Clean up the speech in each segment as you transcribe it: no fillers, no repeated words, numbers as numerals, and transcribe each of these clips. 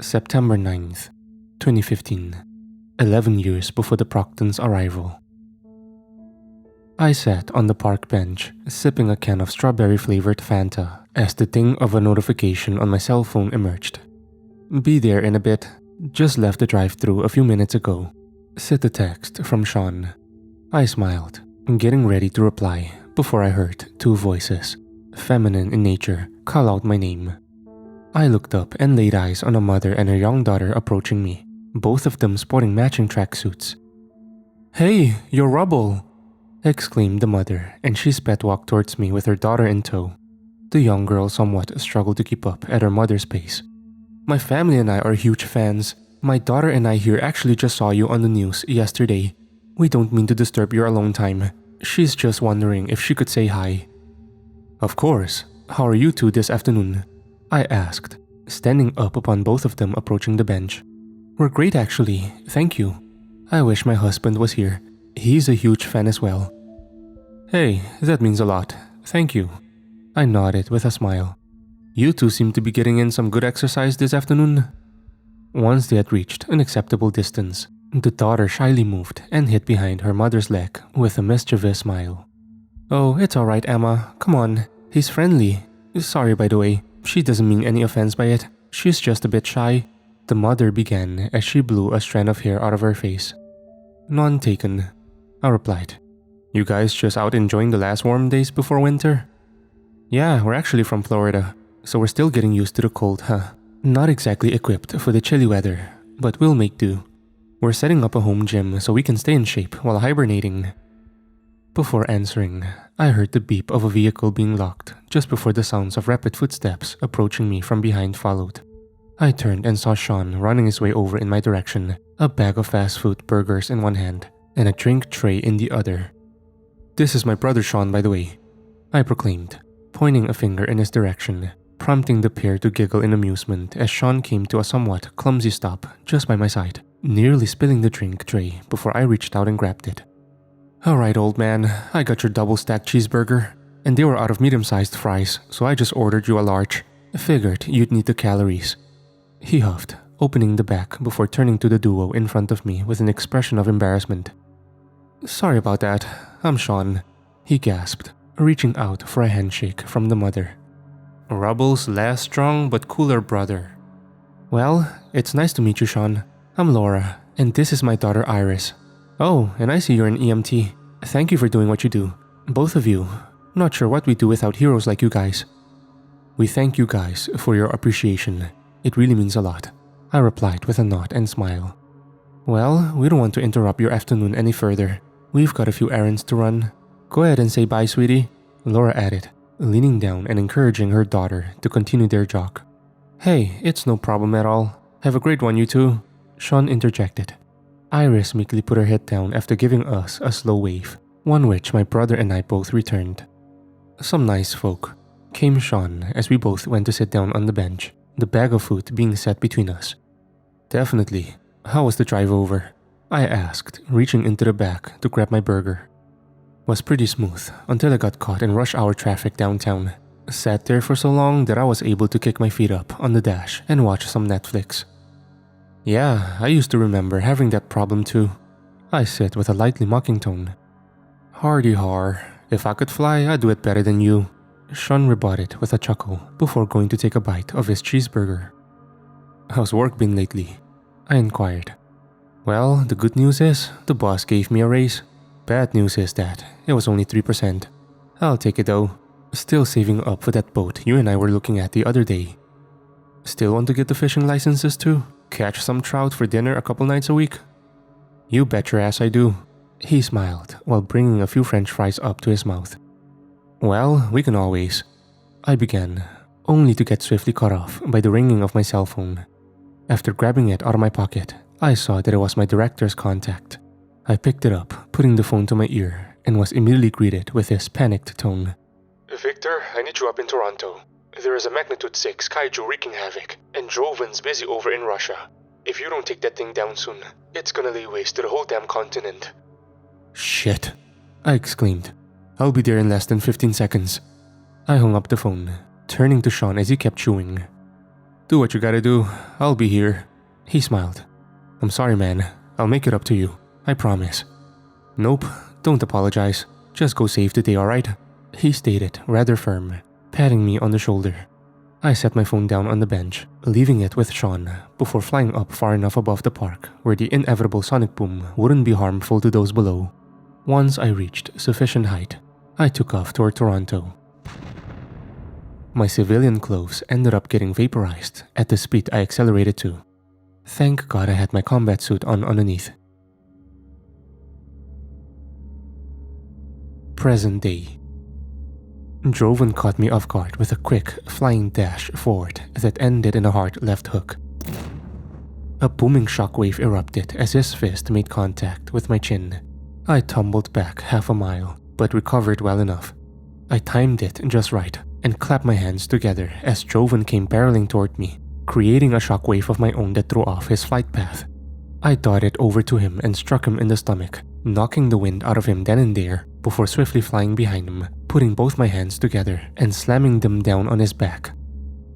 September 9th, 2015, 11 years before the Proctons' arrival. I sat on the park bench, sipping a can of strawberry-flavored Fanta as the ding of a notification on my cell phone emerged. "Be there in a bit. Just left the drive-thru a few minutes ago," said the text from Sean. I smiled, getting ready to reply before I heard two voices, feminine in nature, call out my name. I looked up and laid eyes on a mother and her young daughter approaching me, both of them sporting matching tracksuits. "Hey, you're Rubble!" exclaimed the mother, and she sped walk towards me with her daughter in tow. The young girl somewhat struggled to keep up at her mother's pace. "My family and I are huge fans. My daughter and I here actually just saw you on the news yesterday. We don't mean to disturb your alone time. She's just wondering if she could say hi." "Of course. How are you two this afternoon?" I asked, standing up upon both of them approaching the bench. "We're great actually, thank you. I wish my husband was here. He's a huge fan as well." "Hey, that means a lot. Thank you." I nodded with a smile. "You two seem to be getting in some good exercise this afternoon." Once they had reached an acceptable distance, the daughter shyly moved and hid behind her mother's leg with a mischievous smile. "Oh, it's alright, Emma. Come on. He's friendly. Sorry, by the way. She doesn't mean any offense by it. She's just a bit shy," the mother began as she blew a strand of hair out of her face. "None taken," I replied. "You guys just out enjoying the last warm days before winter?" "Yeah, we're actually from Florida, so we're still getting used to the cold, huh? Not exactly equipped for the chilly weather, but we'll make do. We're setting up a home gym so we can stay in shape while hibernating." Before answering, I heard the beep of a vehicle being locked just before the sounds of rapid footsteps approaching me from behind followed. I turned and saw Sean running his way over in my direction, a bag of fast food burgers in one hand and a drink tray in the other. "This is my brother Sean, by the way," I proclaimed, pointing a finger in his direction, prompting the pair to giggle in amusement as Sean came to a somewhat clumsy stop just by my side, nearly spilling the drink tray before I reached out and grabbed it. "Alright, old man, I got your double-stacked cheeseburger, and they were out of medium-sized fries, so I just ordered you a large. Figured you'd need the calories." He huffed, opening the bag before turning to the duo in front of me with an expression of embarrassment. "Sorry about that, I'm Sean," he gasped, reaching out for a handshake from the mother. "Rubble's last strong but cooler brother." "Well, it's nice to meet you, Sean. I'm Laura, and this is my daughter Iris. Oh, and I see you're an EMT. Thank you for doing what you do. Both of you. Not sure what we'd do without heroes like you guys." "We thank you guys for your appreciation. It really means a lot," I replied with a nod and smile. "Well, we don't want to interrupt your afternoon any further. We've got a few errands to run. Go ahead and say bye, sweetie," Laura added, leaning down and encouraging her daughter to continue their jog. "Hey, it's no problem at all. Have a great one, you two," Sean interjected. Iris meekly put her head down after giving us a slow wave, one which my brother and I both returned. "Some nice folk," came Sean as we both went to sit down on the bench, the bag of food being set between us. "Definitely. How was the drive over?" I asked, reaching into the back to grab my burger. "Was pretty smooth until I got caught in rush hour traffic downtown. Sat there for so long that I was able to kick my feet up on the dash and watch some Netflix." "Yeah, I used to remember having that problem too," I said with a lightly mocking tone. "Hardy har, if I could fly, I'd do it better than you," Sean rebutted with a chuckle before going to take a bite of his cheeseburger. "How's work been lately?" I inquired. "Well, the good news is the boss gave me a raise. Bad news is that it was only 3%. I'll take it though. Still saving up for that boat you and I were looking at the other day." "Still want to get the fishing licenses too? Catch some trout for dinner a couple nights a week?" "You bet your ass I do," he smiled while bringing a few french fries up to his mouth. "Well, we can always," I began, only to get swiftly cut off by the ringing of my cell phone. After grabbing it out of my pocket, I saw that it was my director's contact. I picked it up, putting the phone to my ear, and was immediately greeted with his panicked tone. "Victor, I need you up in Toronto. There is a magnitude 6 kaiju wreaking havoc, and Joven's busy over in Russia. If you don't take that thing down soon, it's gonna lay waste to the whole damn continent." "Shit," I exclaimed. "I'll be there in less than 15 seconds. I hung up the phone, turning to Sean as he kept chewing. Do what you gotta do. I'll be here. He smiled. I'm sorry, man. I'll make it up to you. I promise. Nope, don't apologize. Just go save the day, alright? He stated, rather firm, patting me on the shoulder. I set my phone down on the bench, leaving it with Sean, before flying up far enough above the park where the inevitable sonic boom wouldn't be harmful to those below. Once I reached sufficient height, I took off toward Toronto. My civilian clothes ended up getting vaporized at the speed I accelerated to. Thank God I had my combat suit on underneath. Present day. Droven caught me off guard with a quick, flying dash forward that ended in a hard left hook. A booming shockwave erupted as his fist made contact with my chin. I tumbled back half a mile, but recovered well enough. I timed it just right and clapped my hands together as Droven came barreling toward me, creating a shockwave of my own that threw off his flight path. I darted over to him and struck him in the stomach, knocking the wind out of him then and there before swiftly flying behind him, putting both my hands together and slamming them down on his back.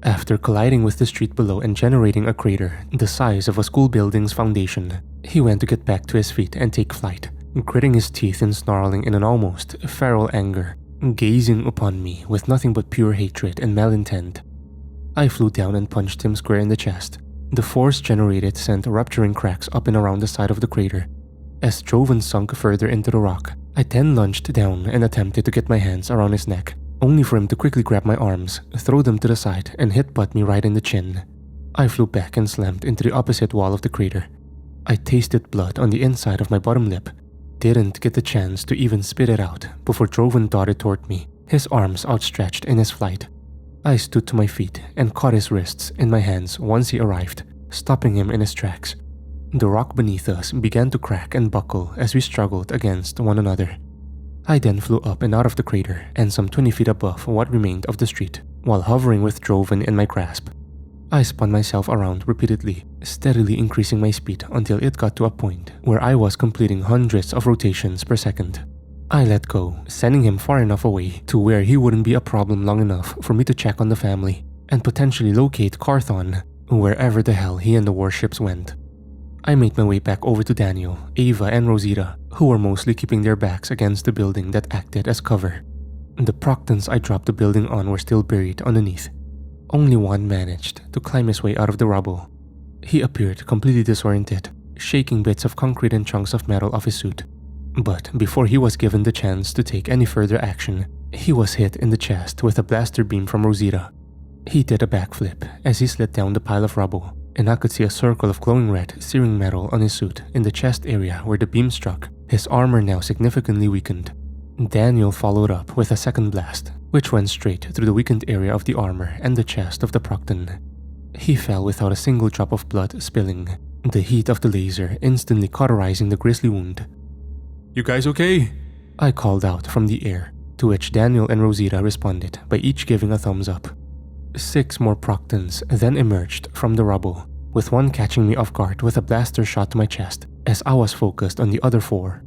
After colliding with the street below and generating a crater the size of a school building's foundation, he went to get back to his feet and take flight, gritting his teeth and snarling in an almost feral anger, gazing upon me with nothing but pure hatred and malintent. I flew down and punched him square in the chest. The force generated sent rupturing cracks up and around the side of the crater. As Droven sunk further into the rock, I then lunged down and attempted to get my hands around his neck, only for him to quickly grab my arms, throw them to the side, and hit-butt me right in the chin. I flew back and slammed into the opposite wall of the crater. I tasted blood on the inside of my bottom lip, didn't get the chance to even spit it out before Droven darted toward me, his arms outstretched in his flight. I stood to my feet and caught his wrists in my hands once he arrived, stopping him in his tracks. The rock beneath us began to crack and buckle as we struggled against one another. I then flew up and out of the crater and some 20 feet above what remained of the street, while hovering with Droven in my grasp. I spun myself around repeatedly, steadily increasing my speed until it got to a point where I was completing hundreds of rotations per second. I let go, sending him far enough away to where he wouldn't be a problem long enough for me to check on the family and potentially locate Carthon, wherever the hell he and the warships went. I made my way back over to Daniel, Ava, and Rosita, who were mostly keeping their backs against the building that acted as cover. The Proctons I dropped the building on were still buried underneath. Only one managed to climb his way out of the rubble. He appeared completely disoriented, shaking bits of concrete and chunks of metal off his suit. But before he was given the chance to take any further action, he was hit in the chest with a blaster beam from Rosita. He did a backflip as he slid down the pile of rubble, and I could see a circle of glowing red, searing metal on his suit in the chest area where the beam struck, his armor now significantly weakened. Daniel followed up with a second blast, which went straight through the weakened area of the armor and the chest of the Procton. He fell without a single drop of blood spilling, the heat of the laser instantly cauterizing the grisly wound. "You guys okay?" I called out from the air, to which Daniel and Rosita responded by each giving a thumbs up. 6 more Proctons then emerged from the rubble, with one catching me off guard with a blaster shot to my chest as I was focused on the other 4.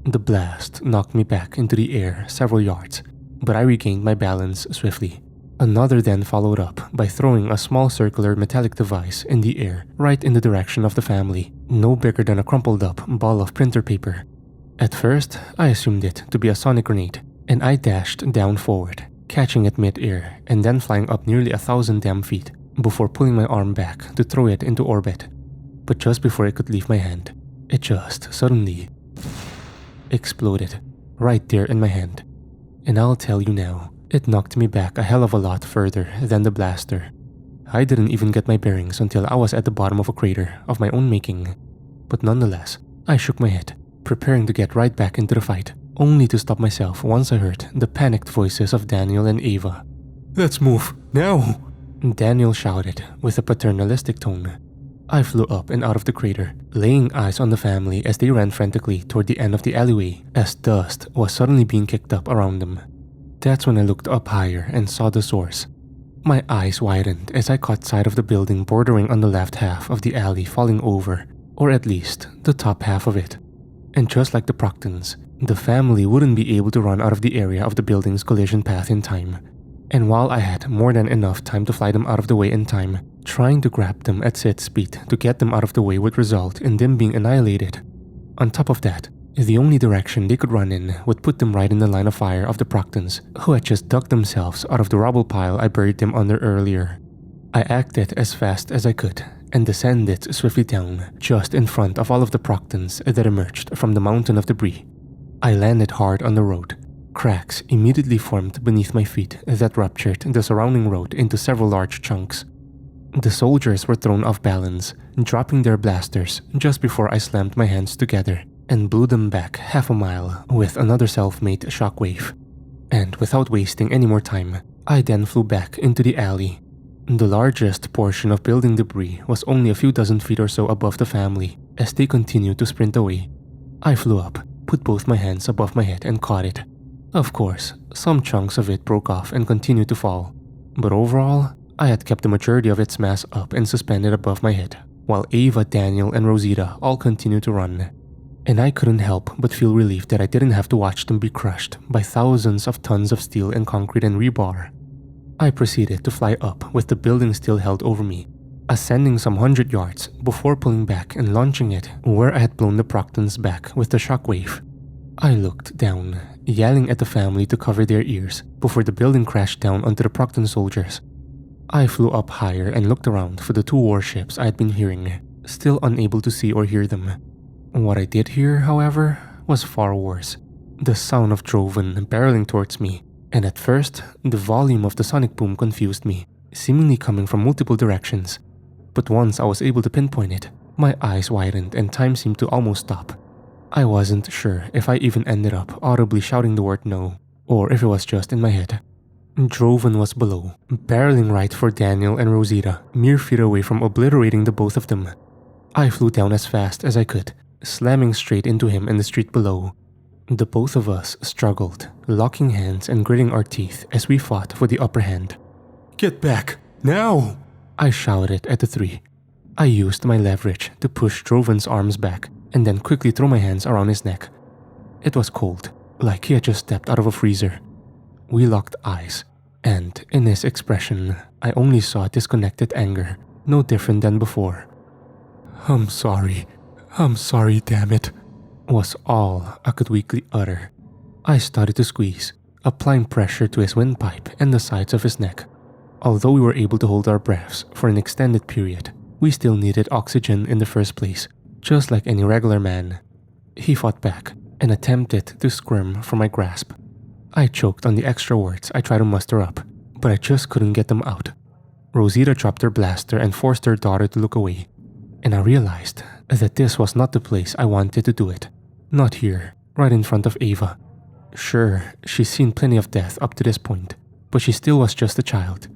The blast knocked me back into the air several yards, but I regained my balance swiftly. Another then followed up by throwing a small circular metallic device in the air right in the direction of the family, no bigger than a crumpled up ball of printer paper. At first, I assumed it to be a sonic grenade, and I dashed down forward, catching it mid-air and then flying up nearly 1,000 damn feet before pulling my arm back to throw it into orbit. But just before it could leave my hand, it just suddenly exploded right there in my hand. And I'll tell you now, it knocked me back a hell of a lot further than the blaster. I didn't even get my bearings until I was at the bottom of a crater of my own making. But nonetheless, I shook my head, preparing to get right back into the fight, only to stop myself once I heard the panicked voices of Daniel and Ava. "Let's move, now!" Daniel shouted with a paternalistic tone. I flew up and out of the crater, laying eyes on the family as they ran frantically toward the end of the alleyway as dust was suddenly being kicked up around them. That's when I looked up higher and saw the source. My eyes widened as I caught sight of the building bordering on the left half of the alley falling over, or at least the top half of it. And just like the Proctons, the family wouldn't be able to run out of the area of the building's collision path in time. And while I had more than enough time to fly them out of the way in time, trying to grab them at set speed to get them out of the way would result in them being annihilated. On top of that, the only direction they could run in would put them right in the line of fire of the Proctons, who had just dug themselves out of the rubble pile I buried them under earlier. I acted as fast as I could and descended swiftly down, just in front of all of the Proctons that emerged from the mountain of debris. I landed hard on the road. Cracks immediately formed beneath my feet that ruptured the surrounding road into several large chunks. The soldiers were thrown off balance, dropping their blasters just before I slammed my hands together and blew them back half a mile with another self-made shockwave. And without wasting any more time, I then flew back into the alley. The largest portion of building debris was only a few dozen feet or so above the family as they continued to sprint away. I flew up, put both my hands above my head and caught it. Of course, some chunks of it broke off and continued to fall, but overall, I had kept the majority of its mass up and suspended above my head, while Ava, Daniel, and Rosita all continued to run. And I couldn't help but feel relieved that I didn't have to watch them be crushed by thousands of tons of steel and concrete and rebar. I proceeded to fly up with the building still held over me, ascending some 100 yards before pulling back and launching it where I had blown the Proctons back with the shockwave. I looked down, yelling at the family to cover their ears before the building crashed down onto the Procton soldiers. I flew up higher and looked around for the two warships I had been hearing, still unable to see or hear them. What I did hear, however, was far worse. The sound of Droven barreling towards me, and at first, the volume of the sonic boom confused me, seemingly coming from multiple directions. But once I was able to pinpoint it, my eyes widened and time seemed to almost stop. I wasn't sure if I even ended up audibly shouting the word no, or if it was just in my head. Droven was below, barreling right for Daniel and Rosita, mere feet away from obliterating the both of them. I flew down as fast as I could, slamming straight into him in the street below. The both of us struggled, locking hands and gritting our teeth as we fought for the upper hand. "Get back, now!" I shouted at the three. I used my leverage to push Droven's arms back and then quickly throw my hands around his neck. It was cold, like he had just stepped out of a freezer. We locked eyes, and in his expression, I only saw disconnected anger, no different than before. I'm sorry, damn it," was all I could weakly utter. I started to squeeze, applying pressure to his windpipe and the sides of his neck. Although we were able to hold our breaths for an extended period, we still needed oxygen in the first place, just like any regular man. He fought back and attempted to squirm from my grasp. I choked on the extra words I tried to muster up, but I just couldn't get them out. Rosita dropped her blaster and forced her daughter to look away, and I realized that this was not the place I wanted to do it. Not here, right in front of Ava. Sure, she's seen plenty of death up to this point, but she still was just a child.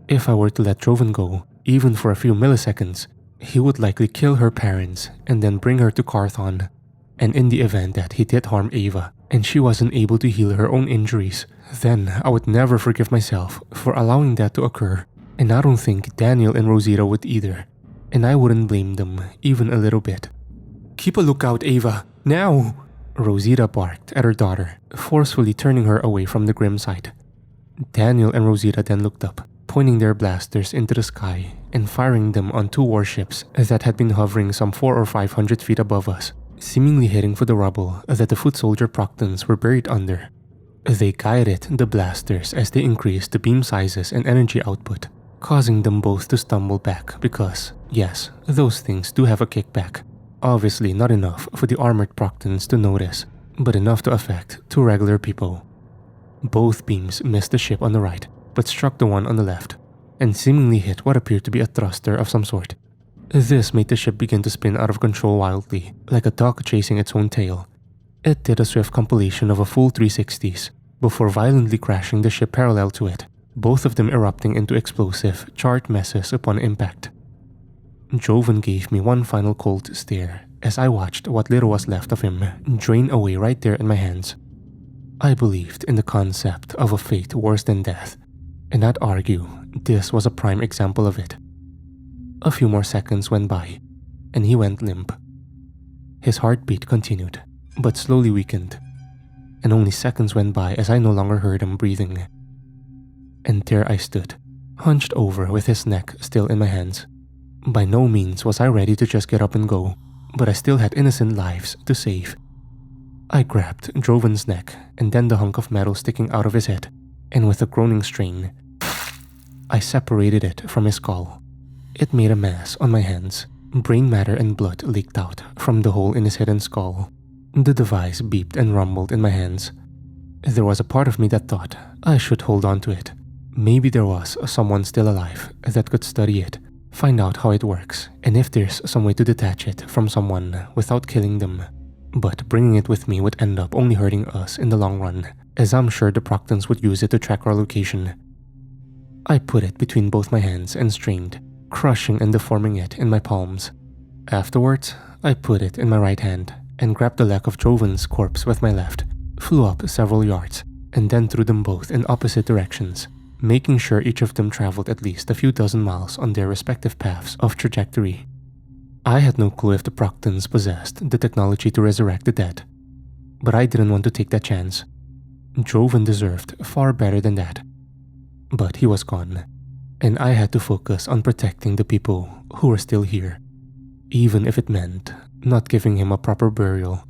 If I were to let Droven go, even for a few milliseconds, he would likely kill her parents and then bring her to Carthon. And in the event that he did harm Ava and she wasn't able to heal her own injuries, then I would never forgive myself for allowing that to occur. And I don't think Daniel and Rosita would either. And I wouldn't blame them even a little bit. "Keep a lookout, Ava, now!" Rosita barked at her daughter, forcefully turning her away from the grim sight. Daniel and Rosita then looked up, pointing their blasters into the sky and firing them on two warships that had been hovering some 400 or 500 feet above us, seemingly heading for the rubble that the foot soldier Proctons were buried under. They guided the blasters as they increased the beam sizes and energy output, causing them both to stumble back because, yes, those things do have a kickback. Obviously not enough for the armored Proctons to notice, but enough to affect two regular people. Both beams missed the ship on the right, but struck the one on the left, and seemingly hit what appeared to be a thruster of some sort. This made the ship begin to spin out of control wildly, like a duck chasing its own tail. It did a swift compilation of a full 360s, before violently crashing the ship parallel to it, both of them erupting into explosive, charred messes upon impact. Droven gave me one final cold stare as I watched what little was left of him drain away right there in my hands. I believed in the concept of a fate worse than death, and I'd argue this was a prime example of it. A few more seconds went by, and he went limp. His heartbeat continued, but slowly weakened, and only seconds went by as I no longer heard him breathing. and there I stood, hunched over with his neck still in my hands. By no means was I ready to just get up and go, but I still had innocent lives to save. I grabbed Droven's neck and then the hunk of metal sticking out of his head, and with a groaning strain, I separated it from his skull. It made a mess on my hands. Brain matter and blood leaked out from the hole in his head and skull. The device beeped and rumbled in my hands. There was a part of me that thought I should hold on to it. Maybe there was someone still alive that could study it, find out how it works, and if there's some way to detach it from someone without killing them. But bringing it with me would end up only hurting us in the long run, as I'm sure the Proctons would use it to track our location. I put it between both my hands and strained, crushing and deforming it in my palms. Afterwards, I put it in my right hand and grabbed the leg of Droven's corpse with my left, flew up several yards, and then threw them both in opposite directions, making sure each of them traveled at least a few dozen miles on their respective paths of trajectory. I had no clue if the Proctons possessed the technology to resurrect the dead, but I didn't want to take that chance. Droven deserved far better than that. But he was gone, and I had to focus on protecting the people who were still here, even if it meant not giving him a proper burial.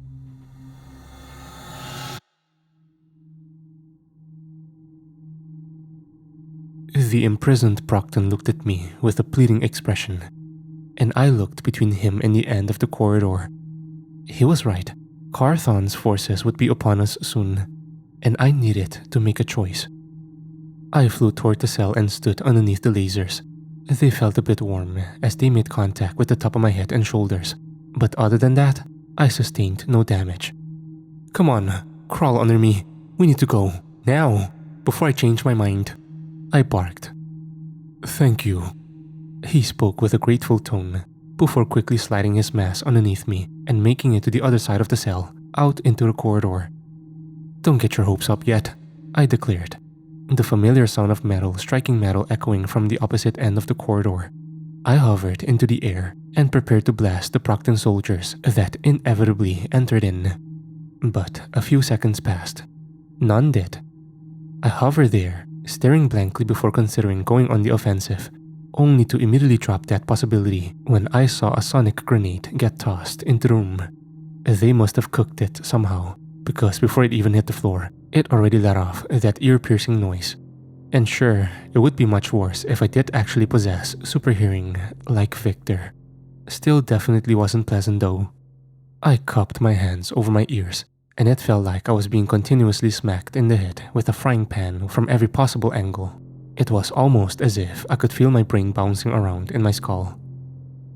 The imprisoned Procton looked at me with a pleading expression, and I looked between him and the end of the corridor. He was right. Carthon's forces would be upon us soon, and I needed to make a choice. I flew toward the cell and stood underneath the lasers. They felt a bit warm as they made contact with the top of my head and shoulders, but other than that, I sustained no damage. "Come on, crawl under me. We need to go, now, before I change my mind," I barked. "Thank you," he spoke with a grateful tone, before quickly sliding his mask underneath me and making it to the other side of the cell, out into the corridor. "Don't get your hopes up yet," I declared, the familiar sound of metal striking metal echoing from the opposite end of the corridor. I hovered into the air and prepared to blast the Procton soldiers that inevitably entered in. But a few seconds passed. None did. I hovered there, staring blankly before considering going on the offensive, only to immediately drop that possibility when I saw a sonic grenade get tossed into the room. They must have cooked it somehow, because before it even hit the floor, it already let off that ear-piercing noise. And sure, it would be much worse if I did actually possess super hearing like Victor. Still definitely wasn't pleasant though. I cupped my hands over my ears, and it felt like I was being continuously smacked in the head with a frying pan from every possible angle. It was almost as if I could feel my brain bouncing around in my skull.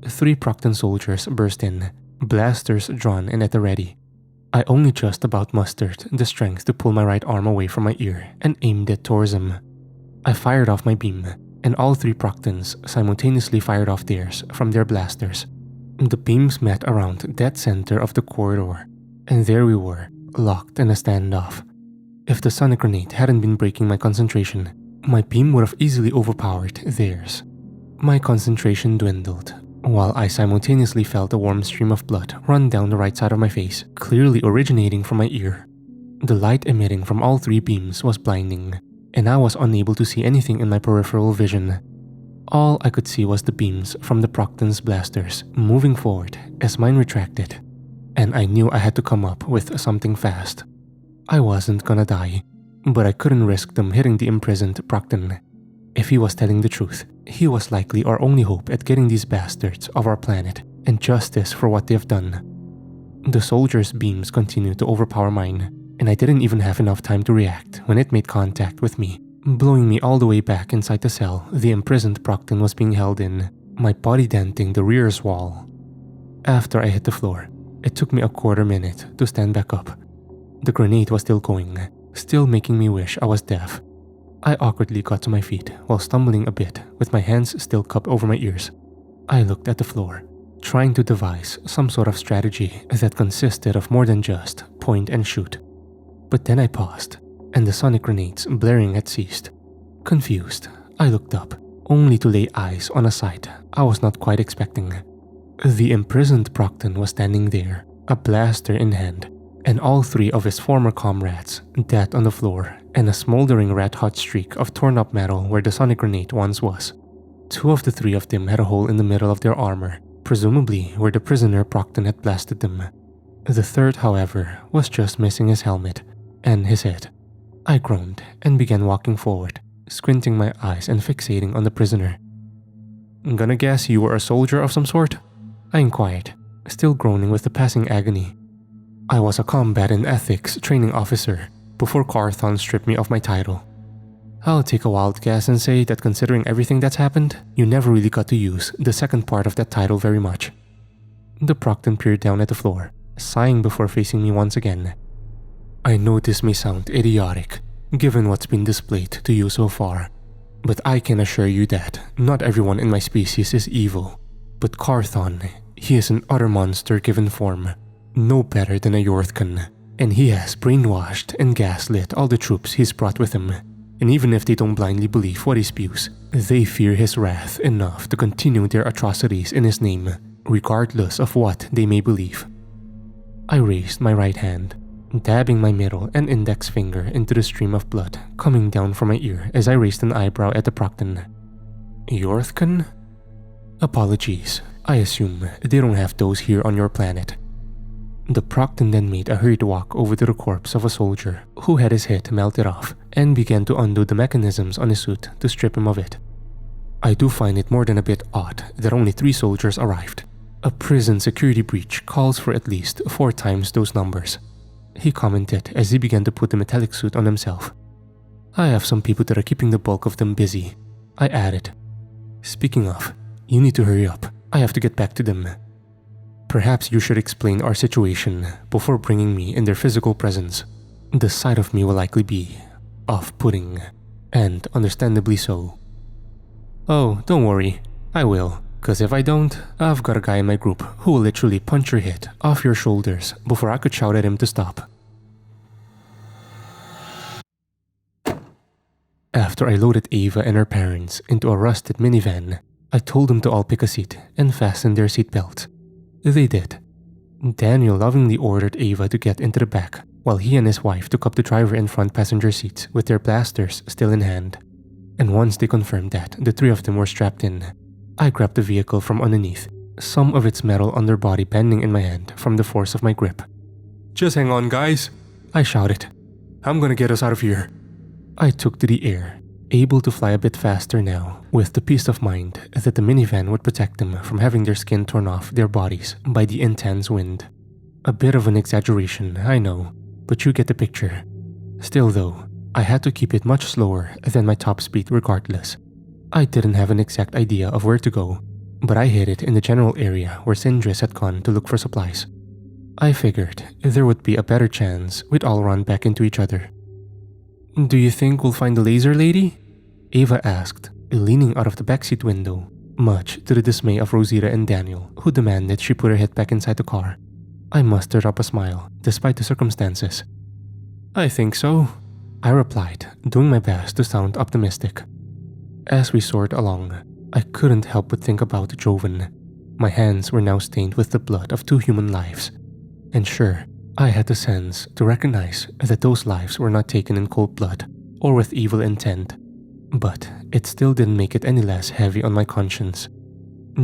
3 Procton soldiers burst in, blasters drawn and at the ready. I only just about mustered the strength to pull my right arm away from my ear and aimed it towards them. I fired off my beam, and all 3 Proctons simultaneously fired off theirs from their blasters. The beams met around dead center of the corridor, and there we were, locked in a standoff. If the sonic grenade hadn't been breaking my concentration, my beam would have easily overpowered theirs. My concentration dwindled, while I simultaneously felt a warm stream of blood run down the right side of my face, clearly originating from my ear. The light emitting from all 3 beams was blinding, and I was unable to see anything in my peripheral vision. All I could see was the beams from the Procton's blasters moving forward as mine retracted, and I knew I had to come up with something fast. I wasn't gonna die, but I couldn't risk them hitting the imprisoned Procton. If he was telling the truth, he was likely our only hope at getting these bastards off our planet and justice for what they've done. The soldiers' beams continued to overpower mine, and I didn't even have enough time to react when it made contact with me, blowing me all the way back inside the cell the imprisoned Procton was being held in, my body denting the rear's wall. After I hit the floor, it took me a quarter minute to stand back up. The grenade was still going, still making me wish I was deaf. I awkwardly got to my feet while stumbling a bit with my hands still cupped over my ears. I looked at the floor, trying to devise some sort of strategy that consisted of more than just point and shoot. But then I paused, and the sonic grenades blaring had ceased. Confused, I looked up, only to lay eyes on a sight I was not quite expecting. The imprisoned Procton was standing there, a blaster in hand, and all 3 of his former comrades dead on the floor and a smoldering red-hot streak of torn-up metal where the sonic grenade once was. 2 of the 3 of them had a hole in the middle of their armor, presumably where the prisoner Procton had blasted them. The 3rd, however, was just missing his helmet and his head. I groaned and began walking forward, squinting my eyes and fixating on the prisoner. "Gonna guess you were a soldier of some sort?" I inquired, still groaning with the passing agony. "I was a combat and ethics training officer before Carthon stripped me of my title. I'll take a wild guess and say that considering everything that's happened, you never really got to use the second part of that title very much." The Procton peered down at the floor, sighing before facing me once again. "I know this may sound idiotic, given what's been displayed to you so far, but I can assure you that not everyone in my species is evil. But Carthon, he is an utter monster given form, no better than a Yorthkan, and he has brainwashed and gaslit all the troops he's brought with him. And even if they don't blindly believe what he spews, they fear his wrath enough to continue their atrocities in his name, regardless of what they may believe." I raised my right hand, dabbing my middle and index finger into the stream of blood coming down from my ear as I raised an eyebrow at the Procton. "Yorthkan? Apologies, I assume they don't have those here on your planet." The Procton then made a hurried walk over to the corpse of a soldier who had his head melted off and began to undo the mechanisms on his suit to strip him of it. "I do find it more than a bit odd that only 3 soldiers arrived. A prison security breach calls for at least 4 times those numbers," he commented as he began to put the metallic suit on himself. "I have some people that are keeping the bulk of them busy," I added. "Speaking of, you need to hurry up. I have to get back to them. Perhaps you should explain our situation before bringing me in their physical presence. The sight of me will likely be off-putting, and understandably so." "Oh, don't worry, I will, cause if I don't, I've got a guy in my group who will literally punch your head off your shoulders before I could shout at him to stop." After I loaded Ava and her parents into a rusted minivan, I told them to all pick a seat and fasten their seatbelts. They did. Daniel lovingly ordered Ava to get into the back, while he and his wife took up the driver and front passenger seats with their blasters still in hand. And once they confirmed that the 3 of them were strapped in, I grabbed the vehicle from underneath, some of its metal underbody bending in my hand from the force of my grip. "Just hang on, guys," I shouted. "I'm gonna get us out of here." I took to the air, able to fly a bit faster now, with the peace of mind that the minivan would protect them from having their skin torn off their bodies by the intense wind. A bit of an exaggeration, I know, but you get the picture. Still though, I had to keep it much slower than my top speed regardless. I didn't have an exact idea of where to go, but I hid it in the general area where Sindris had gone to look for supplies. I figured there would be a better chance we'd all run back into each other. "Do you think we'll find the laser lady?" Ava asked, leaning out of the backseat window, much to the dismay of Rosita and Daniel, who demanded she put her head back inside the car. I mustered up a smile, despite the circumstances. "I think so," I replied, doing my best to sound optimistic. As we soared along, I couldn't help but think about Joven. My hands were now stained with the blood of 2 human lives. And sure, I had the sense to recognize that those lives were not taken in cold blood or with evil intent, but it still didn't make it any less heavy on my conscience.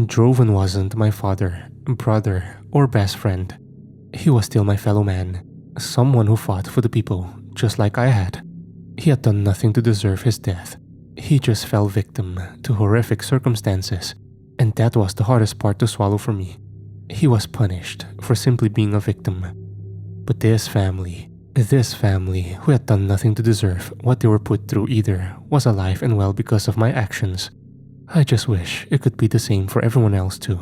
Joven wasn't my father, brother, or best friend. He was still my fellow man, someone who fought for the people, just like I had. He had done nothing to deserve his death. He just fell victim to horrific circumstances, and that was the hardest part to swallow for me. He was punished for simply being a victim. But this family who had done nothing to deserve what they were put through either, was alive and well because of my actions. I just wish it could be the same for everyone else too.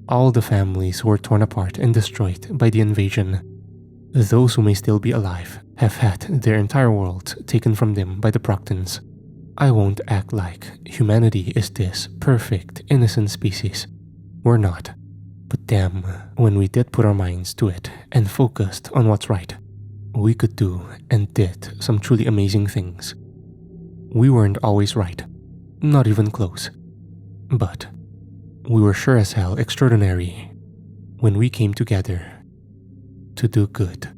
All the families who were torn apart and destroyed by the invasion. Those who may still be alive have had their entire world taken from them by the Proctons. I won't act like humanity is this perfect, innocent species. We're not. But damn, when we did put our minds to it and focused on what's right, we could do and did some truly amazing things. We weren't always right, not even close. But we were sure as hell extraordinary when we came together to do good.